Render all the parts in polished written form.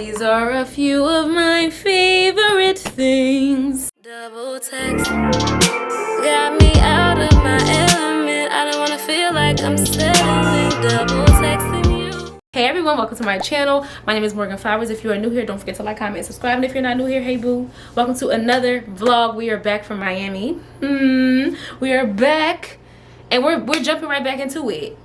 These are a few of my favorite things. Double text got me out of my element. I don't want to feel like I'm settling. Double texting you. Hey everyone, welcome to my channel. My name is Morgann Flowers. If you are new here, don't forget to like, comment, and subscribe. And if you're not new here, hey boo, welcome to another vlog. We are back from Miami. We are back, and we're jumping right back into it.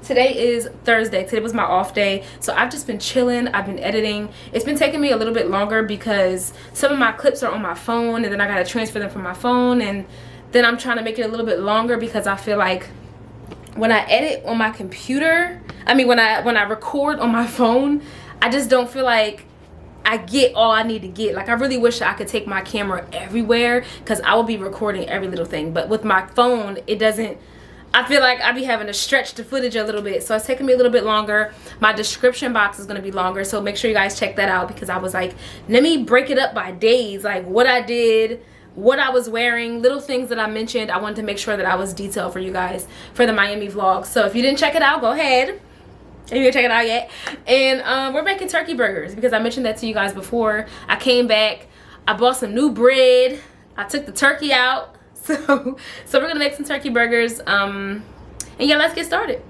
Today is Thursday. Today was my off day, so I've just been chilling. I've been editing. It's been taking me a little bit longer because some of my clips are on my phone, and then I gotta transfer them from my phone, and then I'm trying to make it a little bit longer because I feel like when I edit on my computer, when I record on my phone, I just don't feel like I get all I need to get. Like, I really wish I could take my camera everywhere because I will be recording every little thing, but with my phone it doesn't. I feel like I be having to stretch the footage a little bit, so it's taking me a little bit longer. My description box is going to be longer, so make sure you guys check that out because I was like, let me break it up by days, like what I did, what I was wearing, little things that I mentioned. I wanted to make sure that I was detailed for you guys for the Miami vlog. So if you didn't check it out, go ahead. If you didn't check it out yet. And we're making turkey burgers because I mentioned that to you guys before. I came back, I bought some new bread, I took the turkey out. So we're gonna make some turkey burgers, and yeah, let's get started.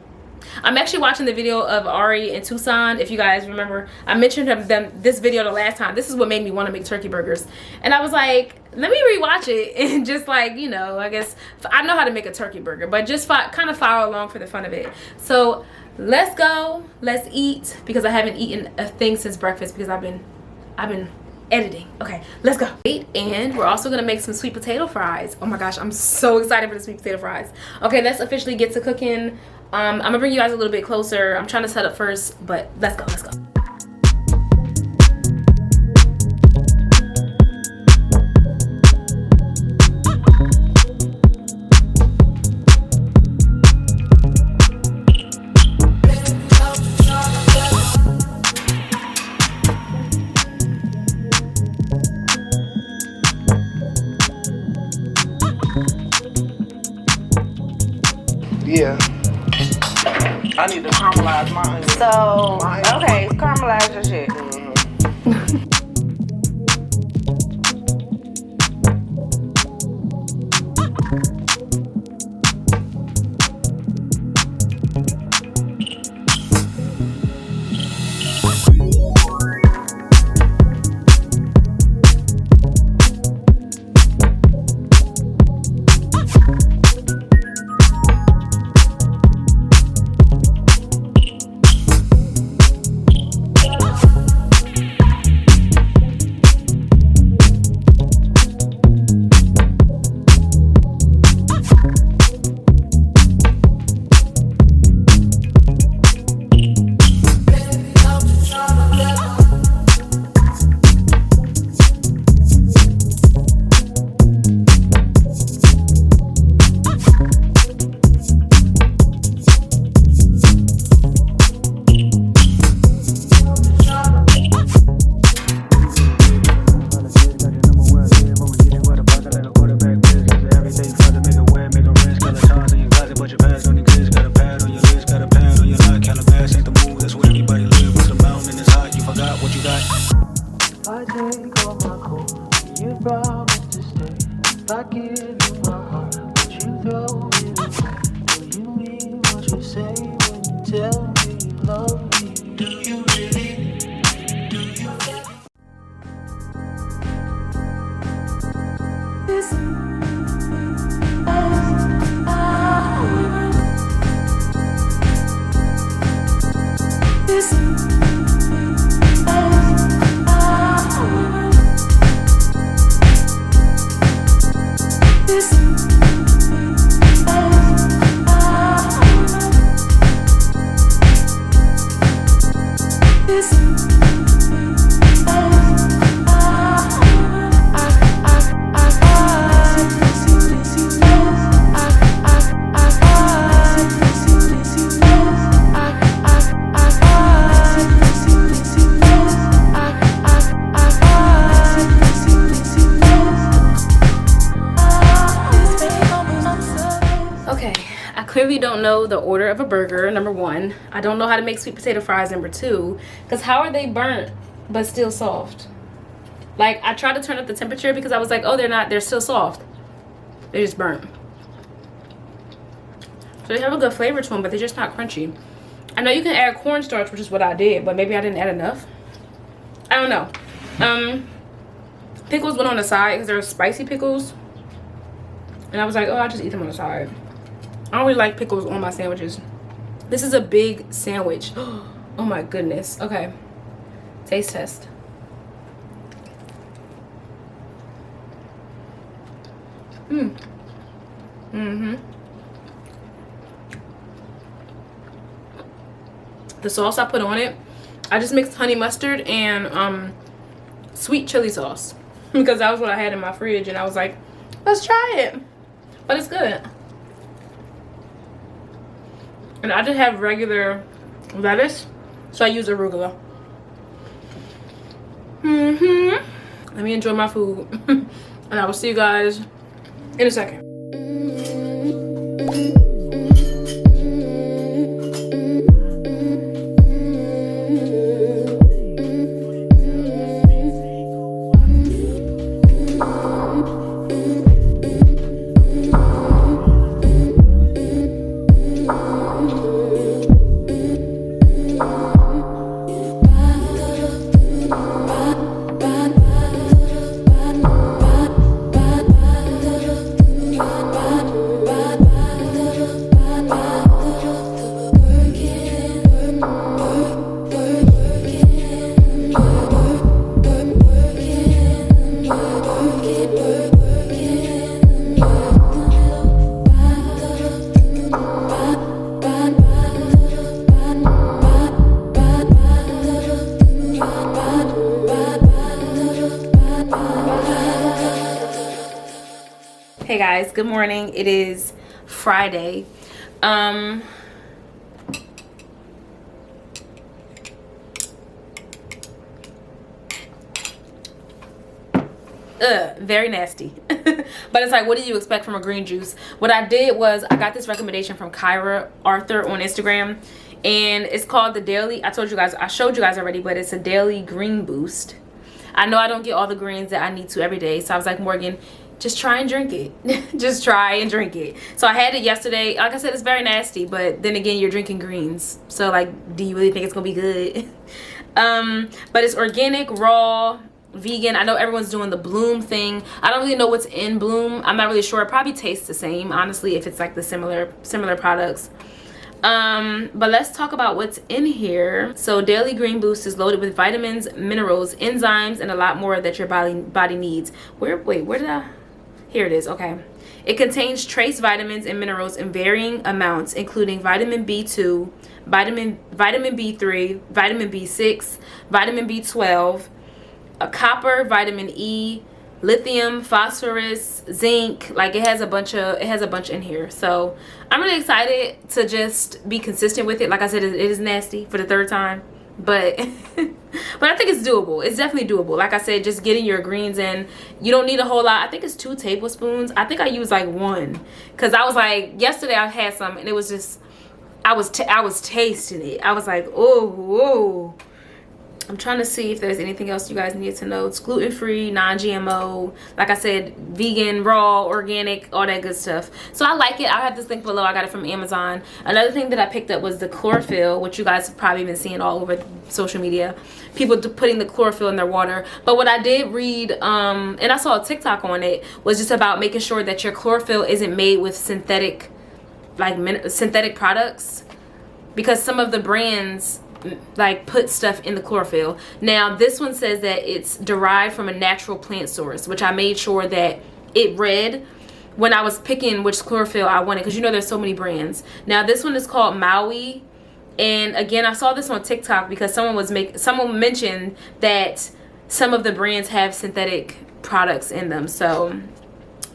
I'm actually watching the video of Ari and Tucson. If you guys remember, I mentioned this video the last time. This is what made me want to make turkey burgers, and I was like, let me rewatch it and just, like, you know, I guess I know how to make a turkey burger, but just kind of follow along for the fun of it. So let's go, let's eat, because I haven't eaten a thing since breakfast because I've been editing. Okay, let's go. And we're also gonna make some sweet potato fries. Oh my gosh, I'm so excited for the sweet potato fries. Okay, let's officially get to cooking. I'm gonna bring you guys a little bit closer. I'm trying to set up first, but let's go, let's go. Yeah. I need to caramelize mine. So, okay, caramelize your shit. don't know the order of a burger, number one. I don't know how to make sweet potato fries, number two. Because how are they burnt but still soft? Like, I tried to turn up the temperature because I was like, oh, they're still soft. They're just burnt. So they have a good flavor to them, but they're just not crunchy. I know you can add cornstarch, which is what I did, but maybe I didn't add enough. I don't know. Pickles went on the side because they're spicy pickles. And I was like, oh, I'll just eat them on the side. I don't really like pickles on my sandwiches. This is a big sandwich. Oh my goodness. Okay. Taste test. The sauce I put on it, I just mixed honey mustard and sweet chili sauce because that was what I had in my fridge, and I was like, let's try it. But it's good. And I just have regular lettuce, so I use arugula. Let me enjoy my food. And I will see you guys in a second. Hey guys, good morning. It is Friday. Very nasty. But it's like, what do you expect from a green juice? What I did was I got this recommendation from Kyra Arthur on Instagram, and it's called the Daily, I showed you guys already, but it's a daily green boost. I know I don't get all the greens that I need to every day, so I was like, Morgan, just try and drink it. Just try and drink it. So I had it yesterday. Like I said, it's very nasty, but then again, you're drinking greens, so like, do you really think it's gonna be good? But it's organic, raw, vegan. I know everyone's doing the Bloom thing. I don't really know what's in Bloom. I'm not really sure. It probably tastes the same, honestly, if it's like the similar products. But let's talk about what's in here. So Daily Green Boost is loaded with vitamins, minerals, enzymes, and a lot more that your body needs. Where did I? Here it is. Okay. It contains trace vitamins and minerals in varying amounts, including vitamin B2, vitamin B3, vitamin B6, vitamin B12, copper, vitamin E, lithium, phosphorus, zinc. Like, it has a bunch in here. So I'm really excited to just be consistent with it. Like I said, it is nasty for the third time, but but I think it's doable. It's definitely doable. Like I said, just getting your greens in. You don't need a whole lot. I think it's 2 tablespoons. I think I used like 1 because I was like, yesterday I had some and it was just, I was tasting it. I was like, oh. I'm trying to see if there's anything else you guys need to know. It's gluten-free, non-GMO, like I said, vegan, raw, organic, all that good stuff. So I like it. I'll have this link below. I got it from Amazon. Another thing that I picked up was the chlorophyll, which you guys have probably been seeing all over social media. People putting the chlorophyll in their water. But what I did read, and I saw a TikTok on it, was just about making sure that your chlorophyll isn't made with synthetic products. Because some of the brands like put stuff in the chlorophyll. Now this one says that it's derived from a natural plant source, which I made sure that it read when I was picking which chlorophyll I wanted, because you know there's so many brands. Now this one is called Maui, and again I saw this on TikTok because someone mentioned that some of the brands have synthetic products in them. So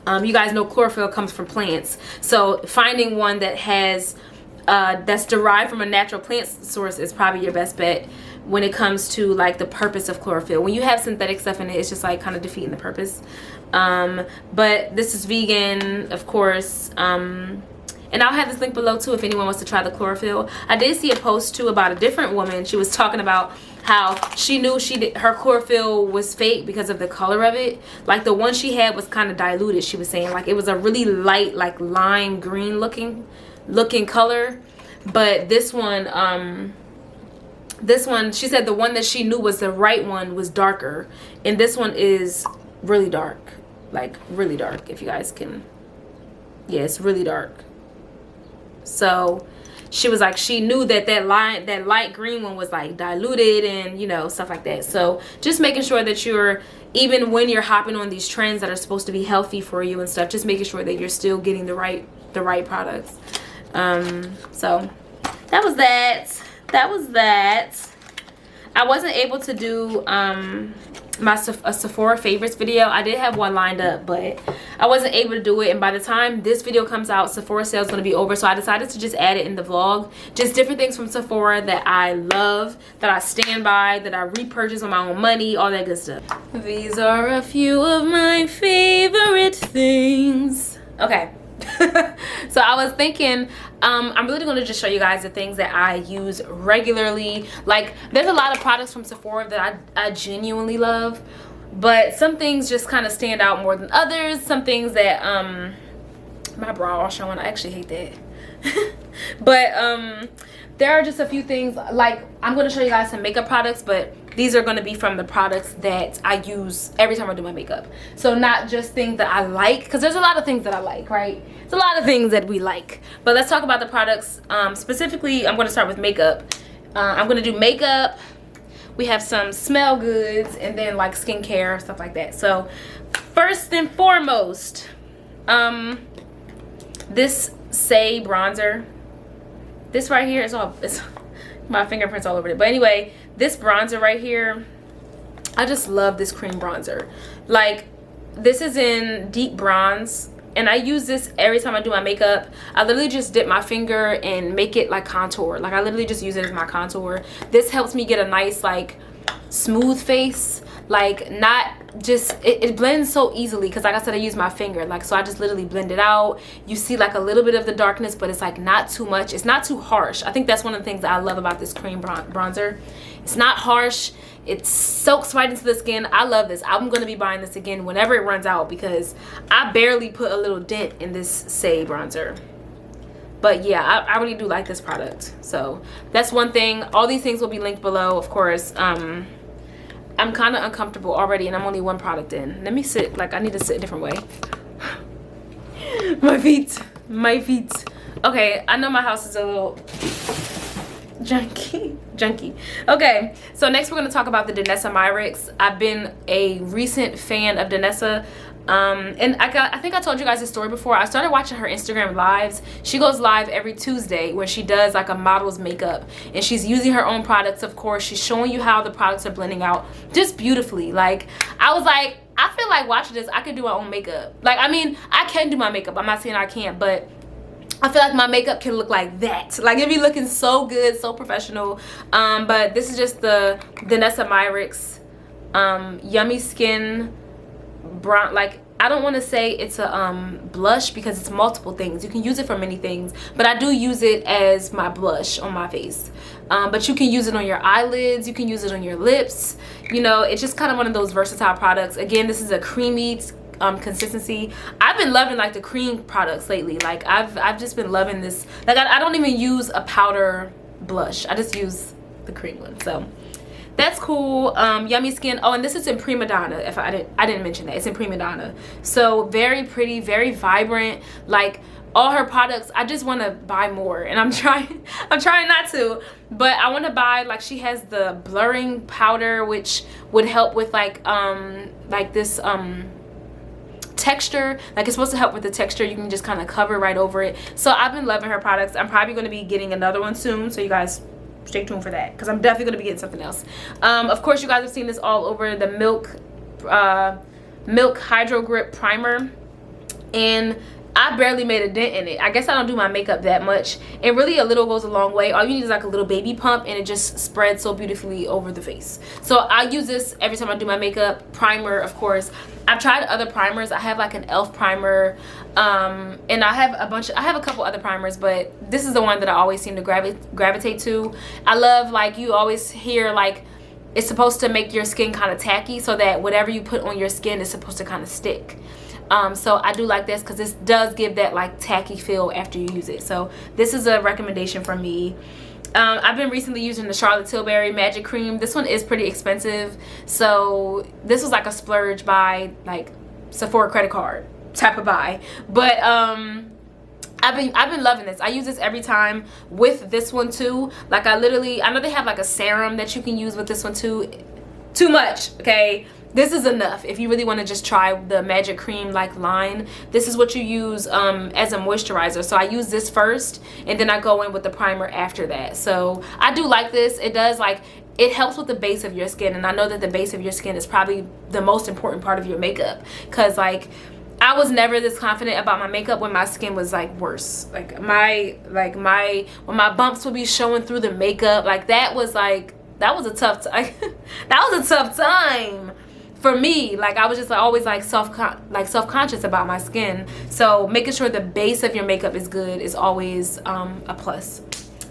you guys know chlorophyll comes from plants, so finding one that has that's derived from a natural plant source is probably your best bet when it comes to like the purpose of chlorophyll. When you have synthetic stuff in it, it's just like kind of defeating the purpose. But this is vegan, of course. And I'll have this link below too if anyone wants to try the chlorophyll. I did see a post too about a different woman. She was talking about how she knew her chlorophyll was fake because of the color of it. Like the one she had was kind of diluted, she was saying. Like it was a really light, like lime green looking color. But this one, she said the one that she knew was the right one was darker. And this one is really dark. Like really dark, if you guys can. Yeah, it's really dark. So she was like, she knew that that light green one was like diluted and, you know, stuff like that. So just making sure that you're, even when you're hopping on these trends that are supposed to be healthy for you and stuff, just making sure that you're still getting the right products. So that was that. I wasn't able to do a Sephora favorites video. I did have one lined up, but I wasn't able to do it, and by the time this video comes out, Sephora sale is going to be over, so I decided to just add it in the vlog. Just different things from Sephora that I love, that I stand by, that I repurchase on my own money, all that good stuff. These are a few of my favorite things. Okay. So I was thinking, I'm really going to just show you guys the things that I use regularly. Like there's a lot of products from Sephora that I genuinely love, but some things just kind of stand out more than others. Some things that my bra all showing, I actually hate that. But there are just a few things, like I'm going to show you guys some makeup products, but these are going to be from the products that I use every time I do my makeup. So not just things that I like, because there's a lot of things that I like, right? There's a lot of things that we like. But let's talk about the products. Specifically, I'm going to start with makeup. I'm going to do makeup. We have some smell goods and then like skincare, stuff like that. So first and foremost, this Say bronzer. This right here is it's my fingerprints all over it. But anyway, this bronzer right here, I just love this cream bronzer. Like this is in deep bronze, and I use this every time I do my makeup. I literally just dip my finger and make it like contour. Like I literally just use it as my contour. This helps me get a nice like smooth face. Like not just, it blends so easily because like I said, I use my finger, like, so I just literally blend it out. You see like a little bit of the darkness, but it's like not too much. It's not too harsh. I think that's one of the things that I love about this cream bronzer. It's not harsh. It soaks right into the skin. I love this. I'm going to be buying this again whenever it runs out because I barely put a little dent in this Say bronzer. But yeah, I really do like this product. So that's one thing. All these things will be linked below, of course. I'm kind of uncomfortable already, and I'm only one product in. Let me sit, like I need to sit a different way. my feet. Okay, I know my house is a little junky. Okay, so next we're going to talk about the Danessa Myricks. I've been a recent fan of Danessa. And I think I told you guys this story before. I started watching her Instagram lives. She goes live every Tuesday where she does like a model's makeup, and she's using her own products, of course. She's showing you how the products are blending out just beautifully. Like I was like, I feel like watching this, I could do my own makeup. Like, I mean, I can do my makeup. I'm not saying I can't, but I feel like my makeup can look like that. Like it'd be looking so good, so professional. But this is just the Danessa Myricks Yummy Skin brown. Like I don't want to say it's a blush because it's multiple things. You can use it for many things, but I do use it as my blush on my face. But you can use it on your eyelids, you can use it on your lips. You know, it's just kind of one of those versatile products. Again, this is a creamy consistency. I've been loving like the cream products lately. Like I've just been loving this. Like I don't even use a powder blush. I just use the cream one. So that's cool. Yummy Skin. Oh, and this is in Prima Donna. If I didn't mention that, it's in Prima Donna. So very pretty, very vibrant. Like all her products, I just want to buy more, and I'm trying not to, but I want to buy, like she has the blurring powder, which would help with like this texture. Like it's supposed to help with the texture. You can just kind of cover right over it. So I've been loving her products. I'm probably going to be getting another one soon, so you guys stay tuned for that because I'm definitely going to be getting something else. Of course, you guys have seen this all over, the Milk Hydro Grip Primer, and I barely made a dent in it. I guess I don't do my makeup that much, and really a little goes a long way. All you need is like a little baby pump, and it just spreads so beautifully over the face. So I use this every time I do my makeup. Primer, of course. I've tried other primers. I have like an e.l.f. primer, and I have a couple other primers, but this is the one that I always seem to gravitate to. I love, like, you always hear like it's supposed to make your skin kind of tacky, so that whatever you put on your skin is supposed to kind of stick. So I do like this because this does give that like tacky feel after you use it. So this is a recommendation from me. I've been recently using the Charlotte Tilbury Magic Cream. This one is pretty expensive, so this was like a splurge buy, like Sephora credit card type of buy. But I've been loving this. I use this every time with this one too. Like I know they have like a serum that you can use with this one too. Too much, okay? This is enough. If you really want to just try the Magic Cream like line, this is what you use as a moisturizer. So I use this first, and then I go in with the primer after that. So I do like this. It does, like, it helps with the base of your skin, and I know that the base of your skin is probably the most important part of your makeup, because like I was never this confident about my makeup when my skin was like worse. Like when my bumps would be showing through the makeup, like that was a tough time. That was a tough time for me. Like I was just like always like self-conscious about my skin. So making sure the base of your makeup is good is always a plus.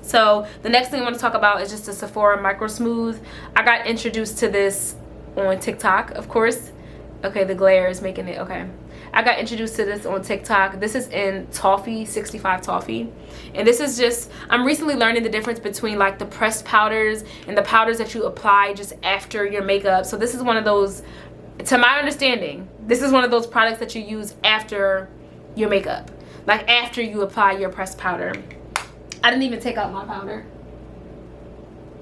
So the next thing I want to talk about is just the Sephora Micro Smooth. I got introduced to this on TikTok, of course. Okay, the glare is making it okay. I got introduced to this on TikTok. This is in Toffee, 65 Toffee. And this is just, I'm recently learning the difference between like the pressed powders and the powders that you apply just after your makeup. So this is one of those, to my understanding, this is one of those products that you use after your makeup. Like after you apply your pressed powder. I didn't even take out my powder.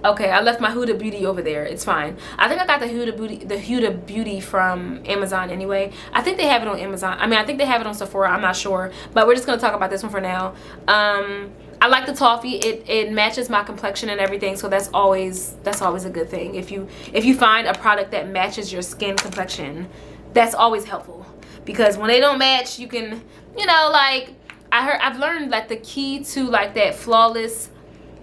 Okay, I left my Huda Beauty over there. It's fine. I think I got the Huda Beauty from Amazon anyway. I think they have it on Amazon. I mean, I think they have it on Sephora. I'm not sure. But we're just going to talk about this one for now. I like the Toffee. It matches my complexion and everything, so that's always a good thing. If you find a product that matches your skin complexion, that's always helpful. Because when they don't match, you can, you know, like I've learned that the key to like that flawless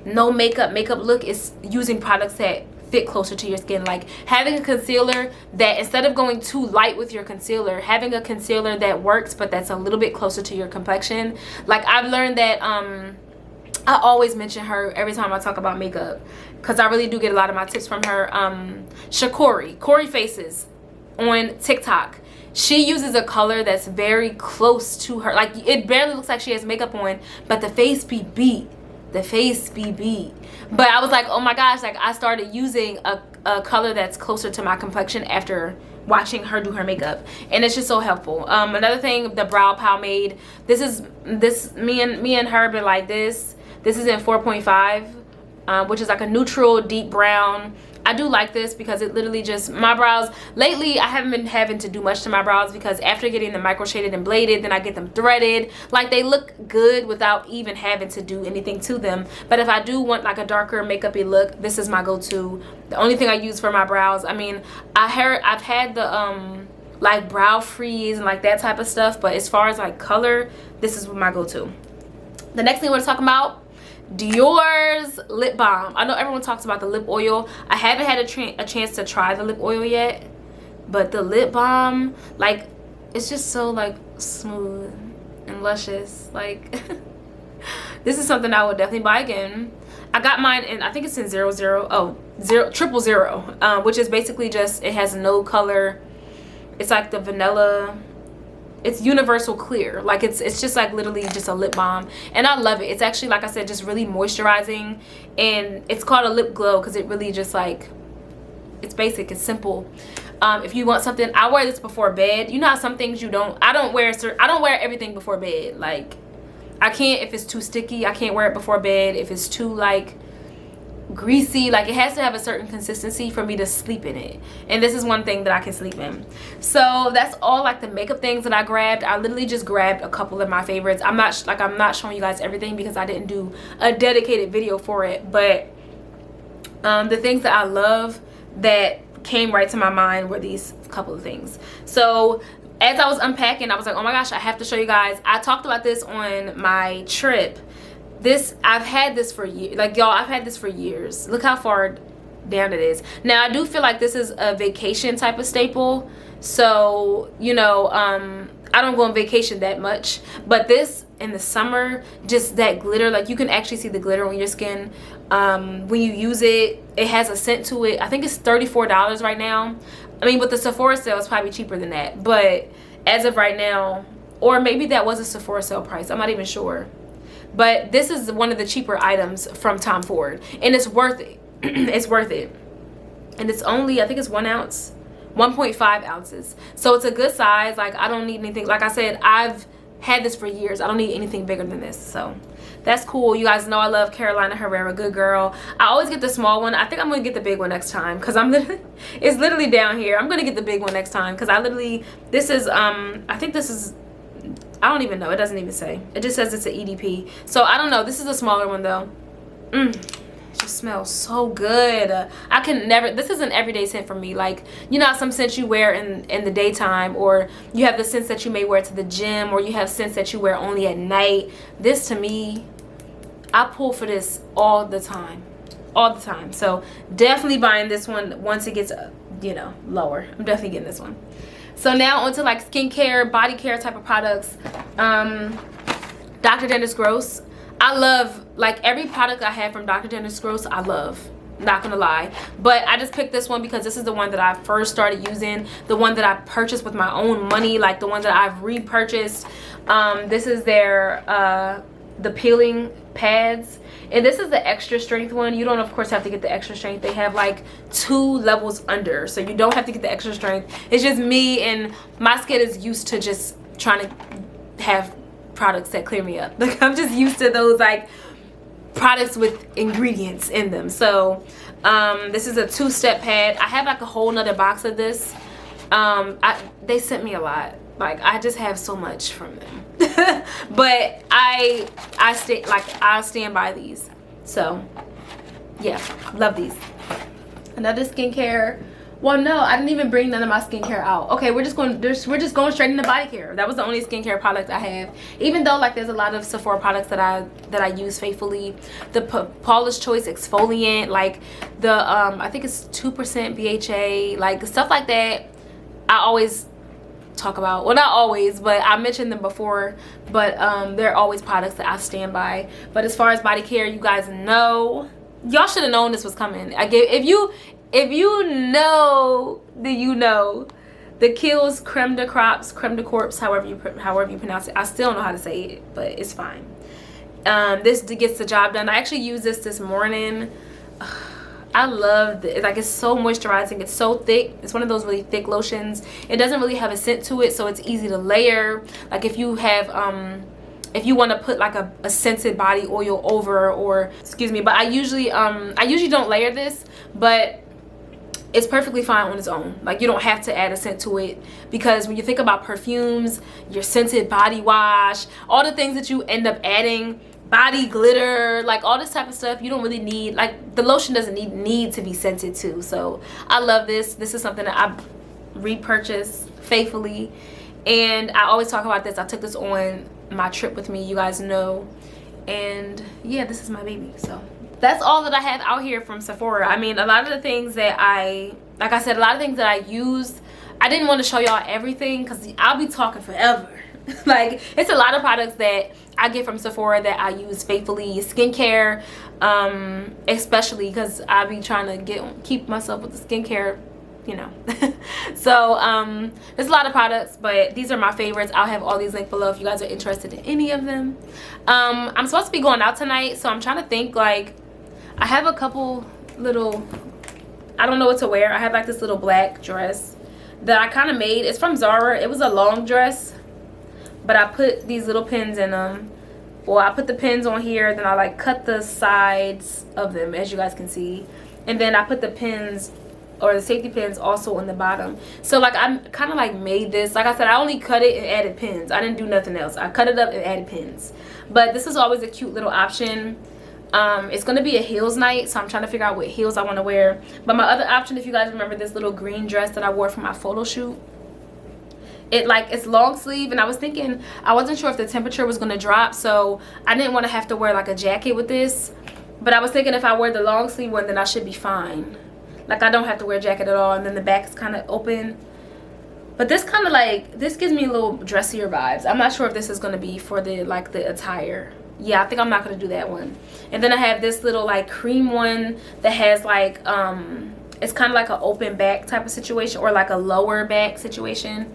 no makeup look is using products that fit closer to your skin. Like having a concealer that, instead of going too light with your concealer, having a concealer that works but that's a little bit closer to your complexion. Like I've learned that I always mention her every time I talk about makeup, because I really do get a lot of my tips from her. Corey Faces on TikTok. She uses a color that's very close to her. Like it barely looks like she has makeup on, but the face be beat. The face be beat. But I was like, oh my gosh, like I started using a color that's closer to my complexion after watching her do her makeup, and it's just so helpful. Another thing, the brow pomade. Me and her been like this. This is in 4.5, which is like a neutral deep brown. I do like this because it literally just, my brows, lately I haven't been having to do much to my brows, because after getting them micro shaded and bladed, then I get them threaded. Like they look good without even having to do anything to them. But if I do want like a darker makeup-y look, this is my go-to. The only thing I use for my brows, I mean, I've had the like brow freeze and like that type of stuff, but as far as like color, this is my go-to. The next thing I want to talk about, Dior's lip balm. I know everyone talks about the lip oil. I haven't had a chance to try the lip oil yet, but the lip balm, like, it's just so like smooth and luscious. Like this is something I would definitely buy again. I got mine in, I think it's in 000, which is basically just, it has no color. It's like the vanilla, it's universal clear. Like it's just like literally just a lip balm, and I love it. It's actually, like I said, just really moisturizing, and it's called a lip glow because it really just like, it's basic, it's simple. If you want something, I wear this before bed. You know how some things I don't wear everything before bed. Like I can't, if it's too sticky, I can't wear it before bed. If it's too like greasy, like it has to have a certain consistency for me to sleep in it, and this is one thing that I can sleep in. So that's all like the makeup things that I grabbed. I literally just grabbed a couple of my favorites. I'm not showing you guys everything because I didn't do a dedicated video for it, but the things that I love that came right to my mind were these couple of things. So as I was unpacking, I was like, oh my gosh, I have to show you guys. I talked about this on my trip. I've had this for years. Like, y'all, I've had this for years. Look how far down it is. Now, I do feel like this is a vacation type of staple. So, you know, I don't go on vacation that much. But this, in the summer, just that glitter, like you can actually see the glitter on your skin. When you use it, it has a scent to it. I think it's $34 right now. I mean, with the Sephora sale, it's probably cheaper than that. But as of right now, or maybe that was a Sephora sale price. I'm not even sure. But this is one of the cheaper items from Tom Ford. And it's worth it. It's worth it. And it's only, I think it's 1 ounce. 1.5 ounces. So it's a good size. Like, I don't need anything. Like I said, I've had this for years. I don't need anything bigger than this. So that's cool. You guys know I love Carolina Herrera, good girl. I always get the small one. I think I'm gonna get the big one next time because it's literally down here. I'm gonna get the big one next time because this is I think this is, I don't even know. It doesn't even say. It just says it's an EDP. So I don't know. This is a smaller one though. It just smells so good. I can never, this is an everyday scent for me. Like, you know, some scents you wear in the daytime, or you have the scents that you may wear to the gym, or you have scents that you wear only at night. This, to me, I pull for this all the time. All the time. So definitely buying this one once it gets, you know, lower. I'm definitely getting this one. So now onto like skincare, body care type of products. Dr. Dennis Gross. I love, like, every product I have from Dr. Dennis Gross, I love. Not gonna lie. But I just picked this one because this is the one that I first started using. The one that I purchased with my own money. Like, the one that I've repurchased. This is their, the peeling pads. And this is the extra strength one. You don't, of course, have to get the extra strength. They have, like, 2 levels under. So you don't have to get the extra strength. It's just me, and my skin is used to just trying to have products that clear me up. Like, I'm just used to those, like, products with ingredients in them. So this is a 2-step pad. I have like a whole nother box of this. They sent me a lot. Like, I just have so much from them. But I stand by these. So yeah, love these. Another skincare. Well, no, I didn't even bring none of my skincare out. Okay, we're just going straight into body care. That was the only skincare product I have. Even though, like, there's a lot of Sephora products that I use faithfully. The Paula's Choice exfoliant, like the I think it's 2% BHA, like stuff like that. I always talk about. Well, not always, but I mentioned them before. But they're always products that I stand by. But as far as body care, you guys know, y'all should have known this was coming. If you know, then you know. The Kiehl's Creme de Corps, however you pronounce it. I still don't know how to say it, but it's fine. This gets the job done. I actually used this morning. I love it. Like, it's so moisturizing. It's so thick. It's one of those really thick lotions. It doesn't really have a scent to it, so it's easy to layer. Like, if you have if you want to put like a scented body oil over, or excuse me, but I usually don't layer this, but it's perfectly fine on its own. Like, you don't have to add a scent to it, because when you think about perfumes, your scented body wash, all the things that you end up adding, body glitter, like all this type of stuff, you don't really need, like, the lotion doesn't need to be scented too. So I love this. This is something that I repurchased faithfully, and I always talk about this. I took this on my trip with me, you guys know, and yeah, this is my baby. So that's all that I have out here from Sephora. I mean, a lot of the things that like I said, a lot of things that I use, I didn't want to show y'all everything because I'll be talking forever. Like, it's a lot of products that I get from Sephora that I use faithfully. Skincare, especially because I be trying to keep myself with the skincare, you know. So there's a lot of products, but these are my favorites. I'll have all these linked below if you guys are interested in any of them. I'm supposed to be going out tonight, so I'm trying to think, like, I have a couple little, I don't know what to wear. I have like this little black dress that I kind of made. It's from Zara. It was a long dress, but I put these little pins in them. Well, I put the pins on here, then I like cut the sides of them, as you guys can see, and then I put the pins, or the safety pins, also on the bottom. So like, I kind of like made this, like I said, I only cut it and added pins. I didn't do nothing else. I cut it up and added pins. But this is always a cute little option. It's gonna be a heels night, so I'm trying to figure out what heels I want to wear. But my other option, if you guys remember this little green dress that I wore for my photo shoot, it's long sleeve, and I was thinking, I wasn't sure if the temperature was going to drop, so I didn't want to have to wear like a jacket with this. But I was thinking if I wear the long sleeve one, then I should be fine. Like I don't have to wear a jacket at all, and then the back is kind of open. But this kind of like, this gives me a little dressier vibes. I'm not sure if this is going to be for the like the attire. Yeah, I think I'm not going to do that one. And then I have this little like cream one that has like it's kind of like an open back type of situation, or like a lower back situation.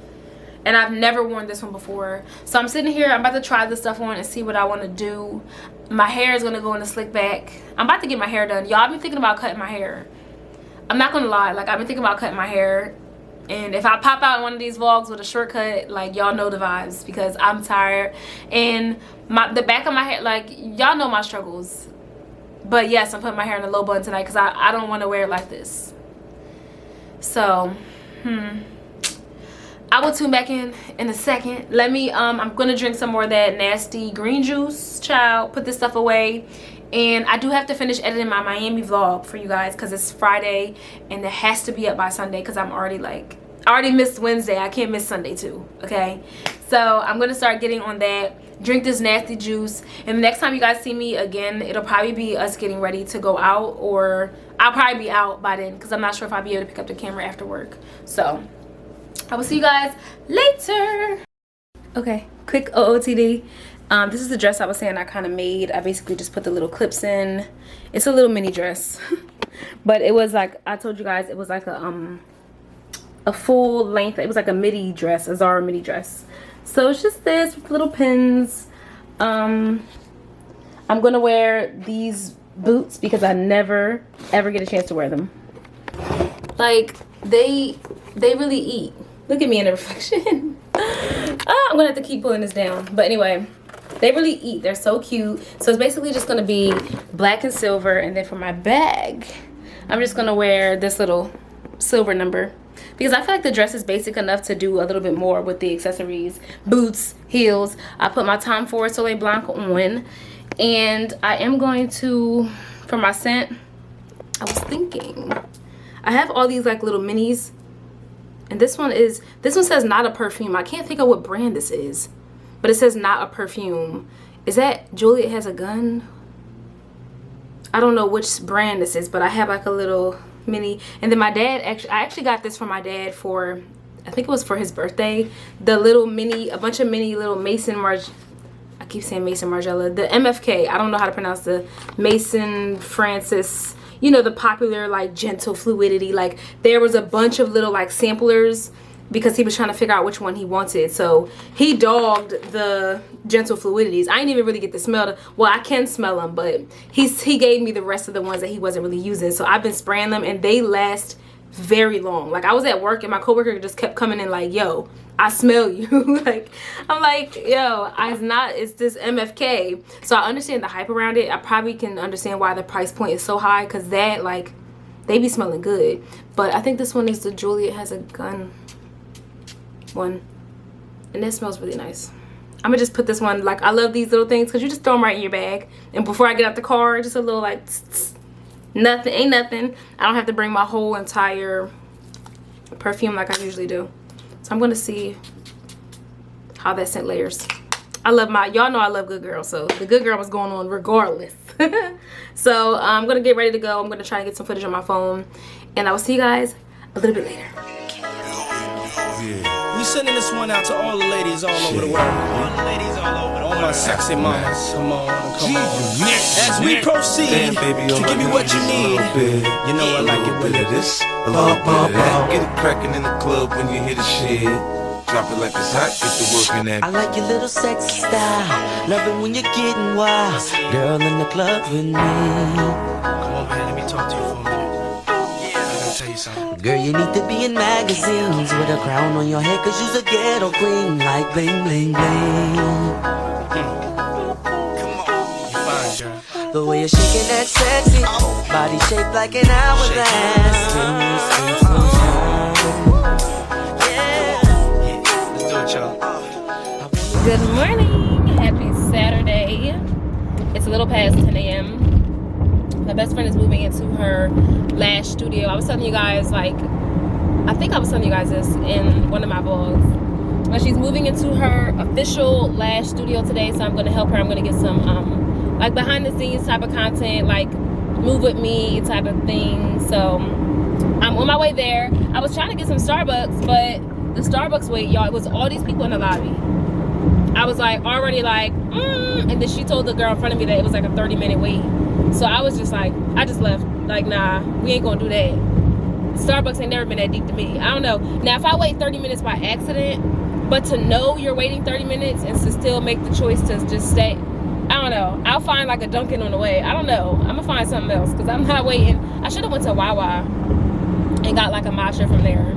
And I've never worn this one before. So I'm sitting here, I'm about to try this stuff on and see what I want to do. My hair is going to go in a slick back. I'm about to get my hair done. Y'all, I've been thinking about cutting my hair. I'm not going to lie. Like, I've been thinking about cutting my hair. And if I pop out in one of these vlogs with a shortcut, like, y'all know the vibes, because I'm tired. And the back of my hair, like, y'all know my struggles. But yes, I'm putting my hair in a low bun tonight because I don't want to wear it like this. So, I will tune back in a second. Let me, I'm gonna drink some more of that nasty green juice, child. Put this stuff away. And I do have to finish editing my Miami vlog for you guys because it's Friday and it has to be up by Sunday because I'm already like, I already missed Wednesday. I can't miss Sunday too, okay? So I'm gonna start getting on that. Drink this nasty juice. And the next time you guys see me again, it'll probably be us getting ready to go out, or I'll probably be out by then because I'm not sure if I'll be able to pick up the camera after work. So I will see you guys later. Okay, quick OOTD. This is the dress I was saying I kind of made. I basically just put the little clips in. It's a little mini dress. But it was like, I told you guys, it was like a full length. It was like a midi dress, a Zara midi dress. So it's just this with little pins. I'm going to wear these boots because I never, ever get a chance to wear them. Like, they really eat. Look at me in the reflection. I'm gonna have to keep pulling this down. But anyway, they really eat. They're so cute. So it's basically just gonna be black and silver. And then for my bag, I'm just gonna wear this little silver number, because I feel like the dress is basic enough to do a little bit more with the accessories, boots, heels. I put my Tom Ford Soleil Blanc on. And I am going to, for my scent, I was thinking, I have all these like little minis. And this one says not a perfume. I can't think of what brand this is, but it says not a perfume. Is that Juliet Has a Gun? I don't know which brand this is, but I have like a little mini. And then my dad, I actually got this for my dad for, I think it was for his birthday. The little mini, a bunch of mini little I keep saying Mason Margiela. The MFK, I don't know how to pronounce the Mason Francis, you know, the popular like gentle fluidity. Like there was a bunch of little like samplers because he was trying to figure out which one he wanted. So he dogged the gentle fluidities. I didn't even really get to smell them. Well, I can smell them, but he gave me the rest of the ones that he wasn't really using. So I've been spraying them and they last very long. Like I was at work and my coworker just kept coming in like, yo, I smell you. Like I'm like, yo, it's this MFK. So I understand the hype around it. I probably can understand why the price point is so high, because that, like, they be smelling good. But I think this one is the Juliet Has a Gun one, and it smells really nice. I'm gonna just put this one, like, I love these little things because you just throw them right in your bag, and before I get out the car, just a little like nothing, ain't nothing. I don't have to bring my whole entire perfume like I usually do. So I'm gonna see how that scent layers. I love y'all know I love Good Girl, so the Good Girl was going on regardless. So I'm gonna get ready to go. I'm gonna try to get some footage on my phone, and I will see you guys a little bit later. Yeah. We sending this one out to all the ladies all over the world. All the ladies all over the world. All my sexy mamas. Come on, come on. As we proceed to give you what you need. You know I like it when it is. A little bit of that. Get it cracking in the club when you hear the shit. Drop it like it's hot, get the work in that. I like your little sexy style. Love it when you're getting wild. Girl in the club with me. Come on, man, let me talk to you for a minute. Yeah, I gotta tell you something. Girl, you need to be in magazines with a crown on your head, cause you's a ghetto queen, like bling, bling, bling. Come on, you fine, girl. The way you're shaking that sexy body shaped like an hourglass. Give me some time. Good morning, happy Saturday. It's a little past 10 a.m. My best friend is moving into her last studio. I was telling you guys, like, I think I was telling you guys this in one of my vlogs, But she's moving into her official lash studio today, so I'm gonna help her. I'm gonna get some like behind the scenes type of content, like move with me type of thing. So I'm on my way there. I was trying to get some Starbucks, but the Starbucks wait, y'all, it was all these people in the lobby. I was like already like, and then she told the girl in front of me that it was like a 30-minute wait. So I was just like, I just left. Like, nah, we ain't gonna do that. Starbucks ain't never been that deep to me. I don't know. Now, if I wait 30 minutes by accident, but to know you're waiting 30 minutes and to still make the choice to just stay, I don't know. I'll find like a Dunkin' on the way. I don't know. I'm gonna find something else because I'm not waiting. I should have went to Wawa and got like a matcha from there,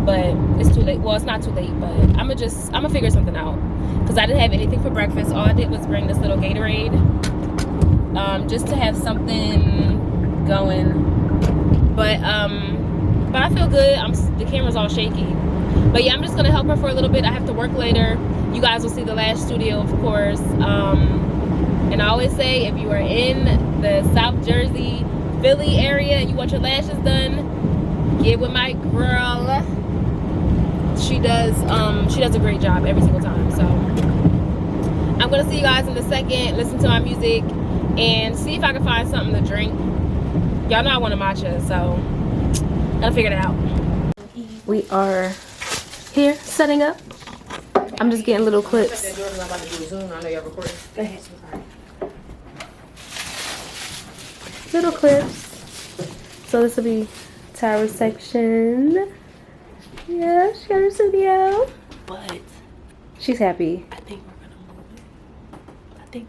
but it's too late. Well, it's not too late, but I'm gonna figure something out because I didn't have anything for breakfast. All I did was bring this little Gatorade, just to have something going. But I feel good. The camera's all shaky. But yeah, I'm just gonna help her for a little bit. I have to work later. You guys will see the lash studio, of course. And I always say, if you are in the South Jersey, Philly area and you want your lashes done, get with my girl. She does a great job every single time. So I'm gonna see you guys in a second, listen to my music, and see if I can find something to drink. Y'all know I want a matcha, so I'll figure it out. We are here setting up. I'm just getting little clips. Little clips. So this will be Tyra's section. Yeah, she got her studio. But she's happy. I think we're gonna move it. I think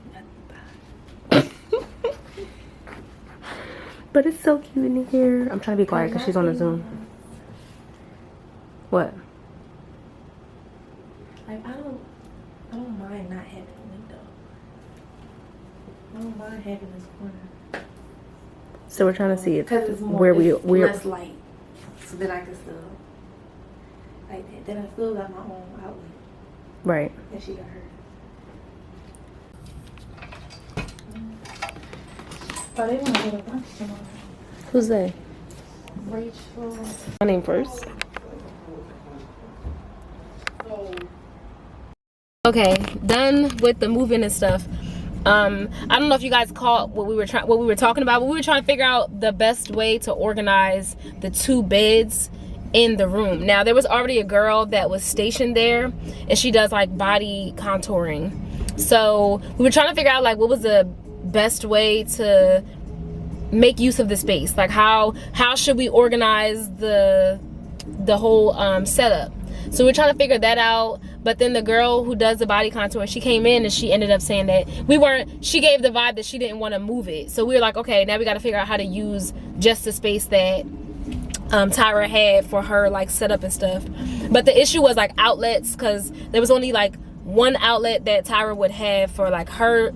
but it's so cute in here. I'm trying to be quiet because she's on the Zoom. What? like I don't mind not having a window. I don't mind having this corner. So we're trying to see if Because it's more, where it's we're less light, so that I can still like that. Then I still got my own outlet. right. And she got hers. Oh, they want to get a bunch tomorrow. Who's they? Rachel. My name first. Okay, done with the moving and stuff. I don't know if you guys caught what we were talking about, but we were trying to figure out the best way to organize the two beds in the room. Now, there was already a girl that was stationed there, and she does like body contouring. So we were trying to figure out like what was the best way to make use of the space. Like how should we organize the whole setup? So we're trying to figure that out. But then the girl who does the body contour, she came in and she ended up saying that she gave the vibe that she didn't want to move it. So we were like, okay, now we got to figure out how to use just the space that Tyra had for her like setup and stuff. But the issue was like outlets, because there was only like one outlet that Tyra would have for like her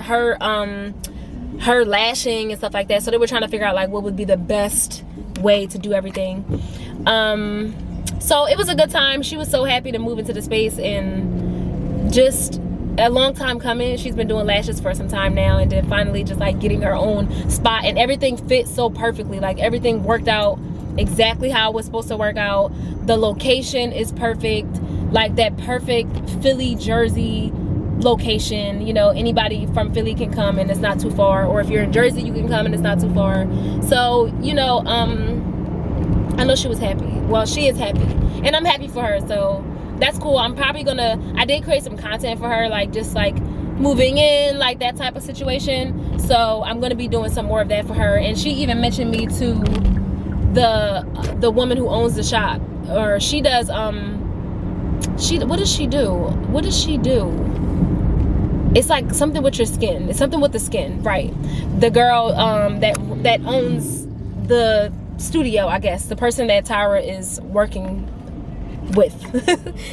lashing and stuff like that. So they were trying to figure out like what would be the best way to do everything. So it was a good time. She was so happy to move into the space, and just a long time coming. She's been doing lashes for some time now, and then finally just like getting her own spot, and everything fit so perfectly. Like everything worked out exactly how it was supposed to work out. The location is perfect, like that perfect Philly, Jersey location. You know, anybody from Philly can come and it's not too far, or if you're in Jersey you can come and it's not too far. So you know, I know she was happy. Well, she is happy, and I'm happy for her, so that's cool. I'm probably gonna, I did create some content for her, like just like moving in, like that type of situation. So I'm gonna be doing some more of that for her. And she even mentioned me to the woman who owns the shop, or she does what does she do? It's like something with your skin. It's something with the skin, right? The girl that owns the studio, I guess, the person that Tyra is working with.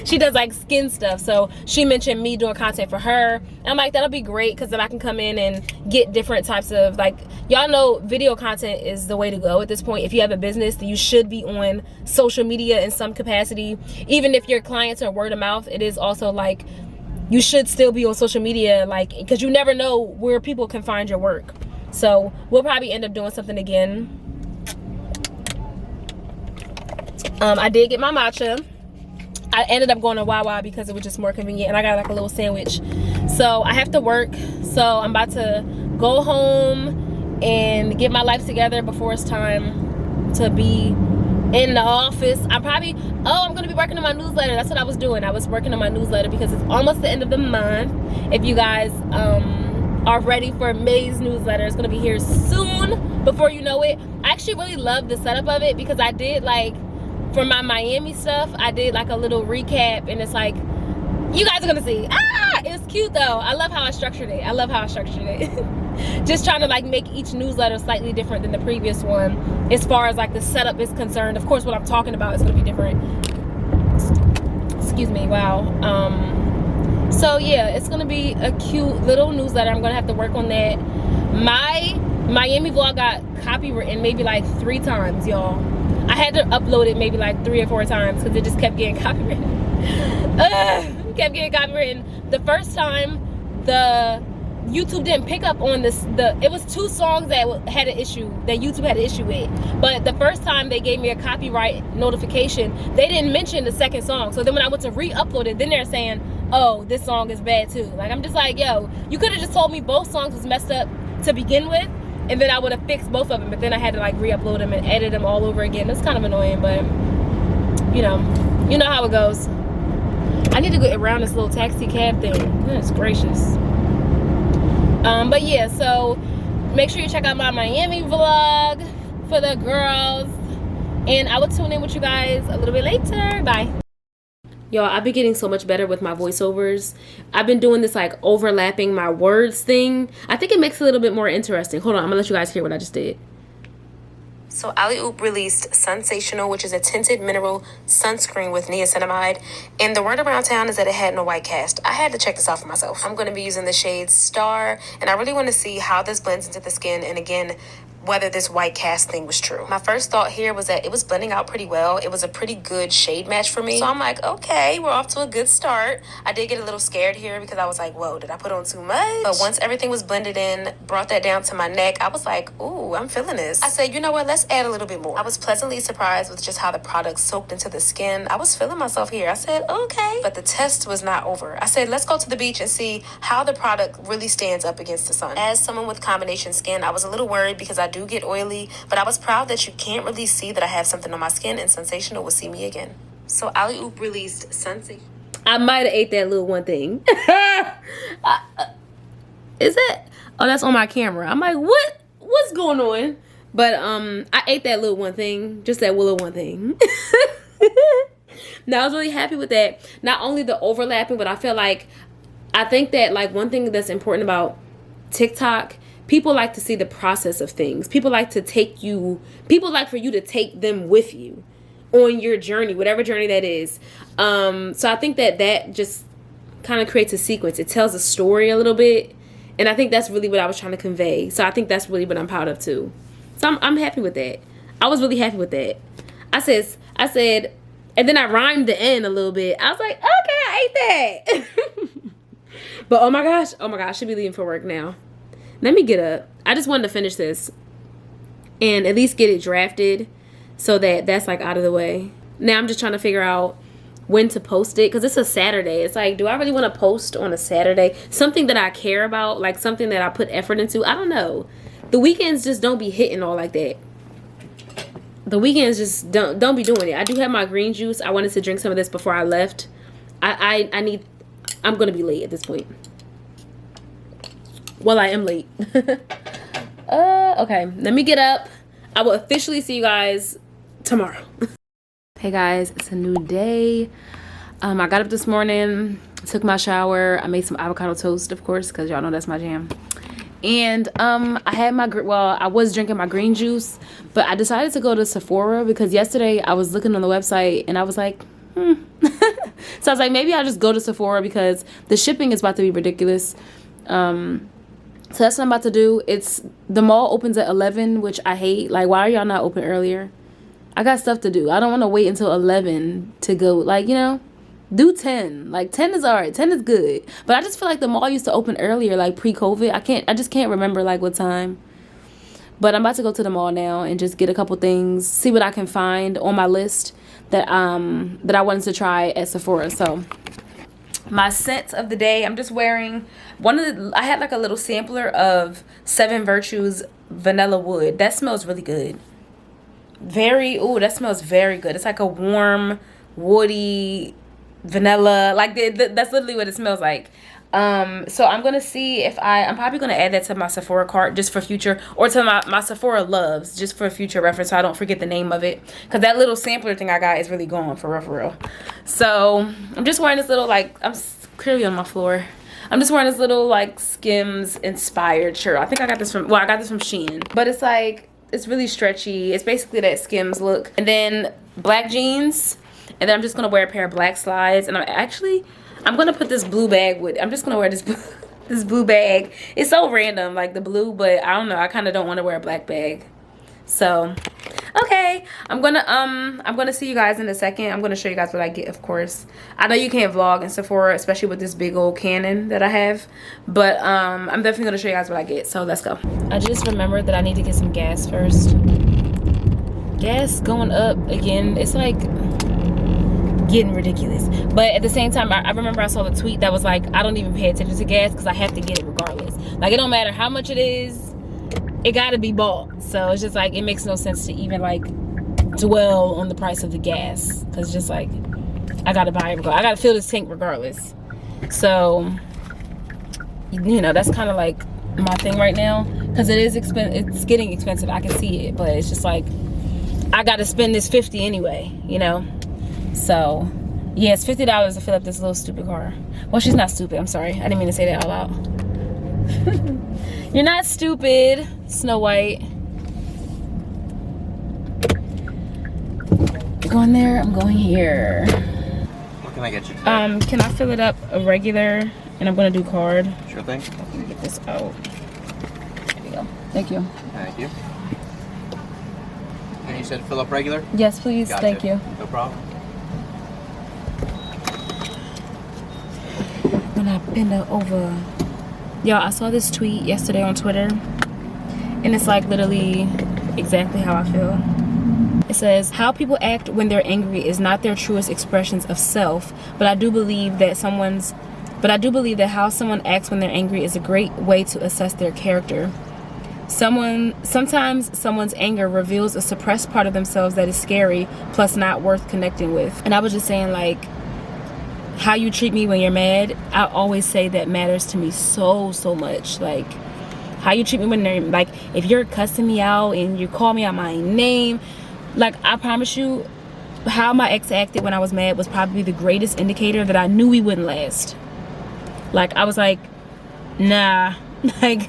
She does like skin stuff. So she mentioned me doing content for her. And I'm like, that'll be great, because then I can come in and get different types of, like, y'all know video content is the way to go at this point. If you have a business, then you should be on social media in some capacity. Even if your clients are word of mouth, it is also like you should still be on social media, like, because you never know where people can find your work. So we'll probably end up doing something again. I did get my matcha. I ended up going to Wawa because it was just more convenient, and I got like a little sandwich. So I have to work, so I'm about to go home and get my life together before it's time to be in the office. I'm gonna be working on my newsletter. That's what I was doing. I was working on my newsletter because it's almost the end of the month. If you guys are ready for May's newsletter, it's gonna be here soon before you know it. I actually really love the setup of it because I did like, for my Miami stuff, I did like a little recap, and it's like, you guys are gonna see. It's cute though. I love how I structured it. Just trying to like make each newsletter slightly different than the previous one as far as like the setup is concerned. Of course, what I'm talking about is gonna be different. Excuse me. Wow. So yeah, it's gonna be a cute little newsletter. I'm gonna have to work on that. My Miami vlog got copywritten maybe like 3 times, y'all. I had to upload it maybe like 3 or 4 times because it just kept getting copywritten. Kept getting copywritten. The first time, the YouTube didn't pick up on this. It was 2 songs that had an issue, that YouTube had an issue with. But the first time they gave me a copyright notification, they didn't mention the second song. So then when I went to re-upload it, then they're saying, oh, this song is bad too. Like, I'm just like, yo, you could have just told me both songs was messed up to begin with, and then I would have fixed both of them. But then I had to like re-upload them and edit them all over again. It's kind of annoying, but you know how it goes. I need to get around this little taxi cab thing. Goodness gracious. But yeah, so make sure you check out my Miami vlog for the girls, and I will tune in with you guys a little bit later. Bye. Y'all, I've been getting so much better with my voiceovers. I've been doing this like overlapping my words thing. I think it makes it a little bit more interesting. Hold on, I'm gonna let you guys hear what I just did. So Alleyoop released Sensational, which is a tinted mineral sunscreen with niacinamide. And the word around town is that it had no white cast. I had to check this out for myself. I'm going to be using the shade Star, and I really want to see how this blends into the skin. And again, whether this white cast thing was true. My first thought here was that it was blending out pretty well. It was a pretty good shade match for me. So I'm like, okay, we're off to a good start. I did get a little scared here because I was like, whoa, did I put on too much? But once everything was blended in, brought that down to my neck, I was like, ooh, I'm feeling this. I said, you know what, let's add a little bit more. I was pleasantly surprised with just how the product soaked into the skin. I was feeling myself here. I said, okay. But the test was not over. I said, let's go to the beach and see how the product really stands up against the sun. As someone with combination skin, I was a little worried because I do get oily, but I was proud that you can't really see that I have something on my skin, and Sensational will see me again. So Alleyoop released Sensational. I might have ate that little one thing. Is it? Oh, that's on my camera. I'm like, what's going on? But I ate that little one thing, just that little one thing. Now I was really happy with that. Not only the overlapping, but I think that like one thing that's important about TikTok, people like to see the process of things. People like for you to take them with you on your journey, whatever journey that is. So I think that just kind of creates a sequence. It tells a story a little bit. And I think that's really what I was trying to convey. So I think that's really what I'm proud of too. So I'm happy with that. I was really happy with that. I said, and then I rhymed the end a little bit. I was like, okay, I ate that. But oh my gosh, I should be leaving for work now. Let me get up. I just wanted to finish this and at least get it drafted so that that's like out of the way. Now I'm just trying to figure out when to post it because it's a Saturday. It's like, do I really want to post on a Saturday? Something that I care about, like something that I put effort into. I don't know. The weekends just don't be hitting all like that. The weekends just don't be doing it. I do have my green juice. I wanted to drink some of this before I left. I'm gonna be late at this point. Well, I am late. Okay, let me get up. I will officially see you guys tomorrow. Hey guys, it's a new day. I got up this morning, took my shower. I made some avocado toast, of course, because y'all know that's my jam. And I had I was drinking my green juice, but I decided to go to Sephora because yesterday I was looking on the website and I was like, So I was like, maybe I'll just go to Sephora because the shipping is about to be ridiculous. So that's what I'm about to do. The mall opens at 11, which I hate. Like, why are y'all not open earlier? I got stuff to do. I don't want to wait until 11 to go. Like, do 10. Like, 10 is all right. 10 is good. But I just feel like the mall used to open earlier, like pre-COVID. I just can't remember like what time. But I'm about to go to the mall now and just get a couple things, see what I can find on my list that I wanted to try at Sephora. So my scents of the day, I'm just wearing I had like a little sampler of 7 Virtues Vanilla Wood. That smells really good. That smells very good. It's like a warm, woody vanilla. Like that's literally what it smells like. So I'm gonna see if I'm probably gonna add that to my Sephora cart just for future, or to my Sephora loves just for future reference, so I don't forget the name of it, because that little sampler thing I got is really going for real. So I'm just wearing this little, like, I'm clearly on my floor. I'm just wearing this little like Skims inspired shirt. I think I got this from, well, I got this from Shein, but it's like, it's really stretchy. It's basically that Skims look. And then black jeans, and then I'm just gonna wear a pair of black slides, and I'm gonna put this blue bag with, I'm just gonna wear this this blue bag. It's so random, like the blue, but I don't know, I kind of don't want to wear a black bag. So okay, I'm gonna see you guys in a second. I'm gonna show you guys what I get, of course. I know you can't vlog in Sephora, especially with this big old Canon that I have, but I'm definitely gonna show you guys what I get. So let's go. I just remembered that I need to get some gas first. Gas going up again. It's like getting ridiculous, but at the same time, I remember I saw the tweet that was like, I don't even pay attention to gas because I have to get it regardless. Like, it don't matter how much it is, it gotta be bought. So it's just like, it makes no sense to even like dwell on the price of the gas, because just like, I gotta buy it, I gotta fill this tank regardless. So, you know, that's kind of like my thing right now, because it is it's getting expensive. I can see it, but it's just like, I gotta spend this $50 anyway, you know. So yeah, it's $50 to fill up this little stupid car. Well, she's not stupid, I'm sorry, I didn't mean to say that out loud. You're not stupid, Snow White. You're going there, I'm going here. What can I get you today? Can I fill it up a regular, and I'm gonna do card? Sure thing. Let me get this out. There you go. Thank you. Thank you. And you said fill up regular? Yes, please. Gotcha. Thank you. No problem. When I bend it over. Y'all, I saw this tweet yesterday on Twitter, and it's like literally exactly how I feel. It says, how people act when they're angry is not their truest expressions of self, but I do believe that how someone acts when they're angry is a great way to assess their character. Sometimes someone's anger reveals a suppressed part of themselves that is scary, plus not worth connecting with. And I was just saying, like, how you treat me when you're mad, I always say that matters to me so much. Like, how you treat me when they're, like, if you're cussing me out and you call me out my name, like, I promise you, how my ex acted when I was mad was probably the greatest indicator that I knew we wouldn't last. Like, I was like, nah, like,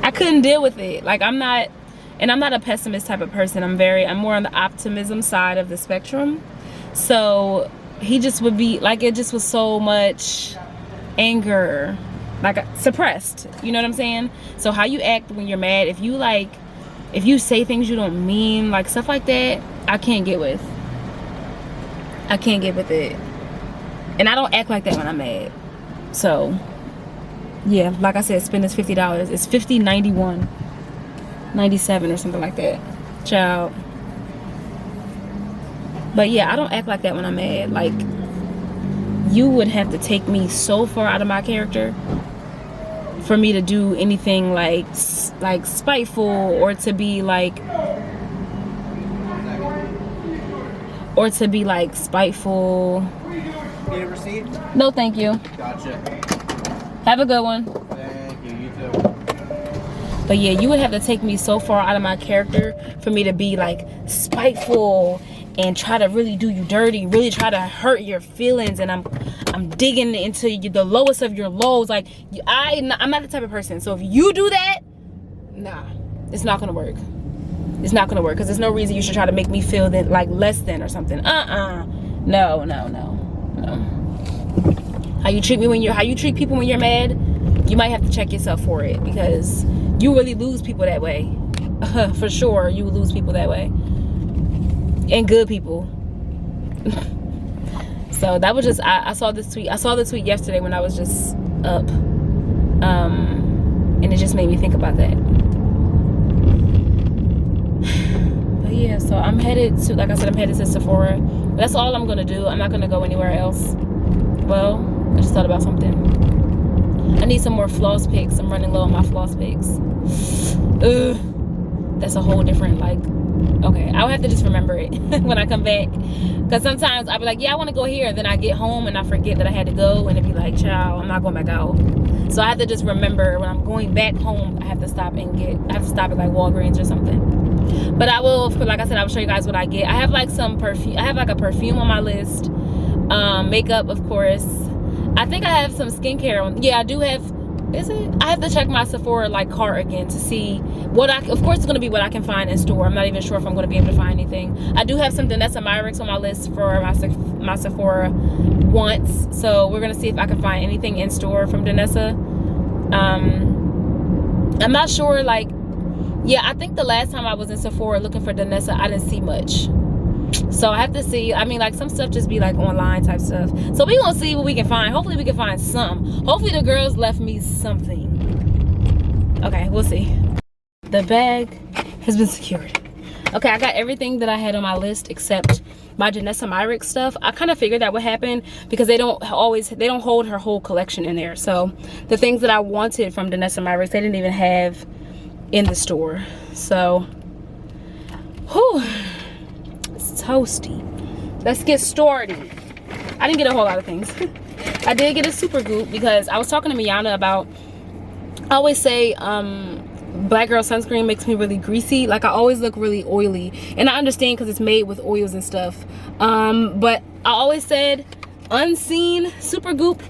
I couldn't deal with it. Like, I'm not a pessimist type of person. I'm more on the optimism side of the spectrum. So he just would be like, it just was so much anger, like, suppressed, you know what I'm saying? So how you act when you're mad, if you say things you don't mean, like stuff like that, I can't get with it. And I don't act like that when I'm mad. So yeah, like I said, spend this $50. It's $50.91, $97 or something like that, child. But yeah, I don't act like that when I'm mad. Like, you would have to take me so far out of my character for me to do anything like spiteful, or to be like spiteful. Need a receipt? No, thank you. Gotcha. Have a good one. Thank you, you too. But yeah, you would have to take me so far out of my character for me to be like spiteful and try to really do you dirty, really try to hurt your feelings, and I'm digging into the lowest of your lows. Like, I'm not the type of person. So if you do that, nah, it's not gonna work. It's not gonna work, because there's no reason you should try to make me feel that, like, less than or something. No. How you treat people when you're mad, you might have to check yourself for it, because you really lose people that way. For sure, you will lose people that way. And good people. So that was just, I saw this tweet. I saw the tweet yesterday when I was just up. And it just made me think about that. So I'm headed to, like I said, I'm headed to Sephora. That's all I'm gonna do. I'm not gonna go anywhere else. Well, I just thought about something. I need some more floss picks. I'm running low on my floss picks. Ugh. That's a whole different, like, okay, I'll have to just remember it when I come back. Because sometimes I'll be like, yeah, I want to go here. Then I get home and I forget that I had to go. And it'd be like, child, I'm not going back out. So I have to just remember when I'm going back home, I have to stop at like Walgreens or something. But I will, like I said, I will show you guys what I get. I have like some perfume. I have like a perfume on my list. Makeup, of course. I think I have some skincare on. Yeah, I do have. Is it? I have to check my Sephora like cart again to see what I. Of course, it's gonna be what I can find in store. I'm not even sure if I'm gonna be able to find anything. I do have some Danessa Myricks on my list for my Sephora once. So we're gonna see if I can find anything in store from Danessa. I'm not sure. Like, yeah, I think the last time I was in Sephora looking for Danessa, I didn't see much. So I have to see. I mean, like, some stuff just be like online type stuff. So we gonna see what we can find. Hopefully we can find some. Hopefully the girls left me something. Okay, we'll see. The bag has been secured. Okay, I got everything that I had on my list except my Danessa Myrick stuff. I kind of figured that would happen because they don't hold her whole collection in there. So the things that I wanted from Danessa Myrick, they didn't even have in the store. So, whew. Toasty. Let's get started. I didn't get a whole lot of things. I did get a super goop because I was talking to Miana about, I always say black girl sunscreen makes me really greasy. Like, I always look really oily, and I understand because it's made with oils and stuff, but I always said unseen super goop,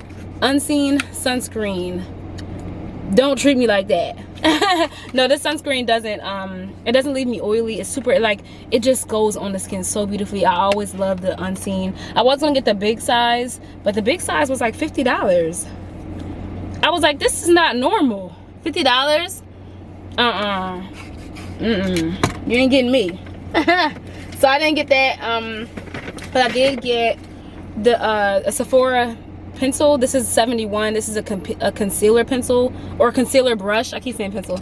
unseen sunscreen, don't treat me like that. No, this sunscreen doesn't it doesn't leave me oily. It's super, like, it just goes on the skin so beautifully. I always love the unseen. I was gonna get the big size, but the big size was like $50. I was like, this is not normal. $50? You ain't getting me. So I didn't get that, but I did get the a Sephora pencil. This is 71. This is a concealer pencil, or concealer brush. I keep saying pencil,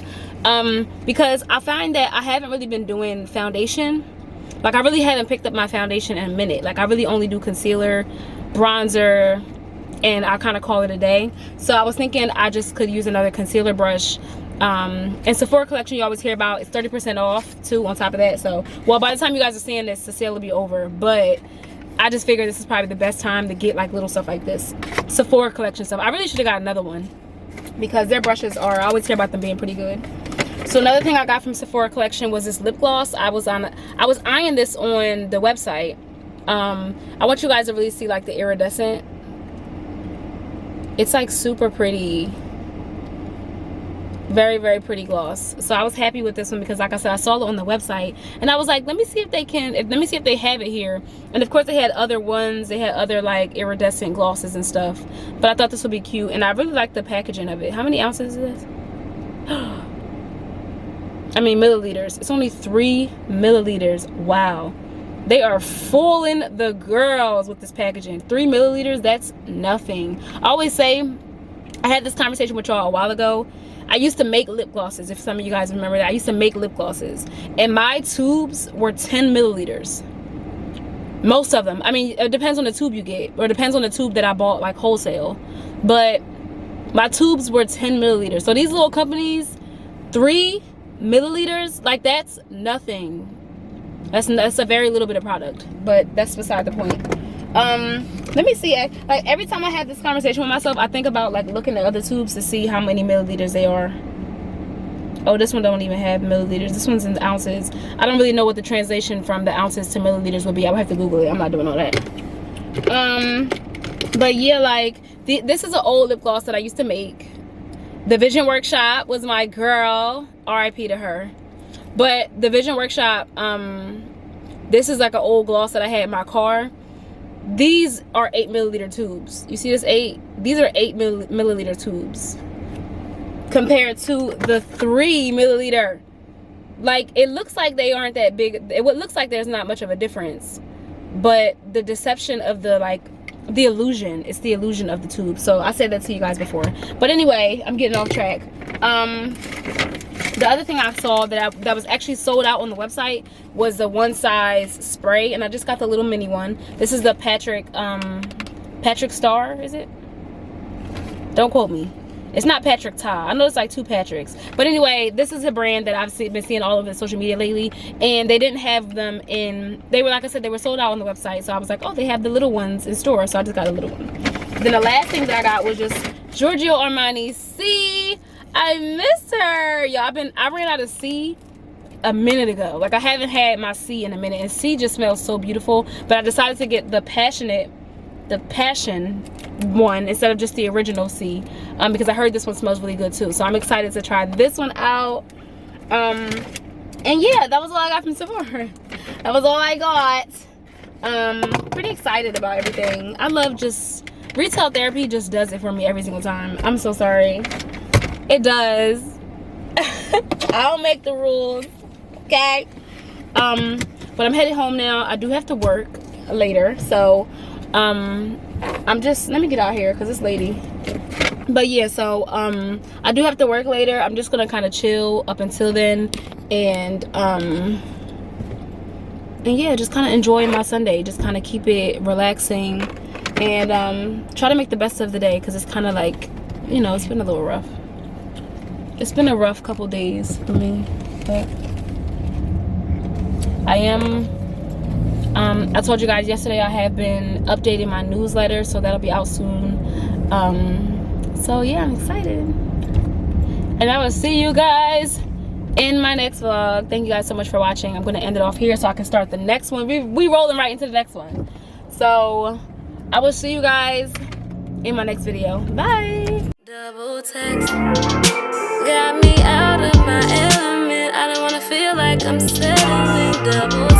because I find that I haven't really been doing foundation. Like, I really haven't picked up my foundation in a minute. Like, I really only do concealer, bronzer, and I kind of call it a day. So I was thinking I just could use another concealer brush. And Sephora collection you always hear about, it's 30% off too on top of that. So, well, by the time you guys are seeing this, the sale will be over, but I just figured this is probably the best time to get like little stuff like this. Sephora collection stuff. I really should have got another one because their brushes are, I always hear about them being pretty good. So another thing I got from Sephora collection was this lip gloss. I was eyeing this on the website. I want you guys to really see like the iridescent. It's like super pretty. Very, very pretty gloss. So I was happy with this one because, like I said, I saw it on the website and I was like, let me see if they have it here. And of course they had other ones. They had other like iridescent glosses and stuff, but I thought this would be cute, and I really like the packaging of it. How many ounces is this? I mean milliliters. It's only 3 milliliters. Wow, they are fooling the girls with this packaging. 3 milliliters, that's nothing. I always say, I had this conversation with y'all a while ago. I used to make lip glosses, if some of you guys remember that. I used to make lip glosses, and my tubes were 10 milliliters. Most of them. I mean, it depends on the tube you get, or it depends on the tube that I bought like wholesale, but my tubes were 10 milliliters. So these little companies, 3 milliliters, like, that's nothing. That's a very little bit of product, but that's beside the point. Let me see. Like, every time I have this conversation with myself, I think about like looking at other tubes to see how many milliliters they are. Oh, this one don't even have milliliters. This one's in ounces. I don't really know what the translation from the ounces to milliliters would be. I would have to Google it. I'm not doing all that. But yeah, like, this is an old lip gloss that I used to make. The Vision Workshop was my girl. R.I.P. to her. But the Vision Workshop, this is like an old gloss that I had in my car. These are 8 milliliter tubes. You see this 8? These are 8 milliliter tubes compared to the 3 milliliter. Like, it looks like they aren't that big. It looks like there's not much of a difference, but the deception of the, like, the illusion, it's the illusion of the tube. So I said that to you guys before, but anyway, I'm getting off track. The other thing I saw that was actually sold out on the website was the one size spray, and I just got the little mini one. This is the Patrick Star, is it? Don't quote me. It's not Patrick Ta. I know it's like 2 Patricks. But anyway, this is a brand that I've been seeing all over social media lately. And they didn't have them in... They were, like I said, they were sold out on the website. So I was like, oh, they have the little ones in store. So I just got a little one. Then the last thing that I got was just Giorgio Armani C. I miss her. Y'all, I ran out of C a minute ago. Like, I haven't had my C in a minute. And C just smells so beautiful. But I decided to get the Passion one instead of just the original C, because I heard this one smells really good too. So I'm excited to try this one out. And yeah, that was all I got from Sephora. That was all I got. Pretty excited about everything. I love just retail therapy. Just does it for me every single time. I'm so sorry. It does. I don't make the rules, okay? But I'm headed home now. I do have to work later, so I'm just, let me get out here because it's lady. But yeah, so I do have to work later. I'm just gonna kind of chill up until then, and yeah, just kind of enjoy my Sunday. Just kind of keep it relaxing, and try to make the best of the day, because it's kind of like, you know, it's been a little rough. It's been a rough couple days for me, but I am. I told you guys yesterday I have been updating my newsletter, so that'll be out soon. So yeah, I'm excited. And I will see you guys in my next vlog. Thank you guys so much for watching. I'm going to end it off here so I can start the next one. We rolling right into the next one. So I will see you guys in my next video. Bye. Double text got me out of my element. I don't want to feel like I'm settling. Double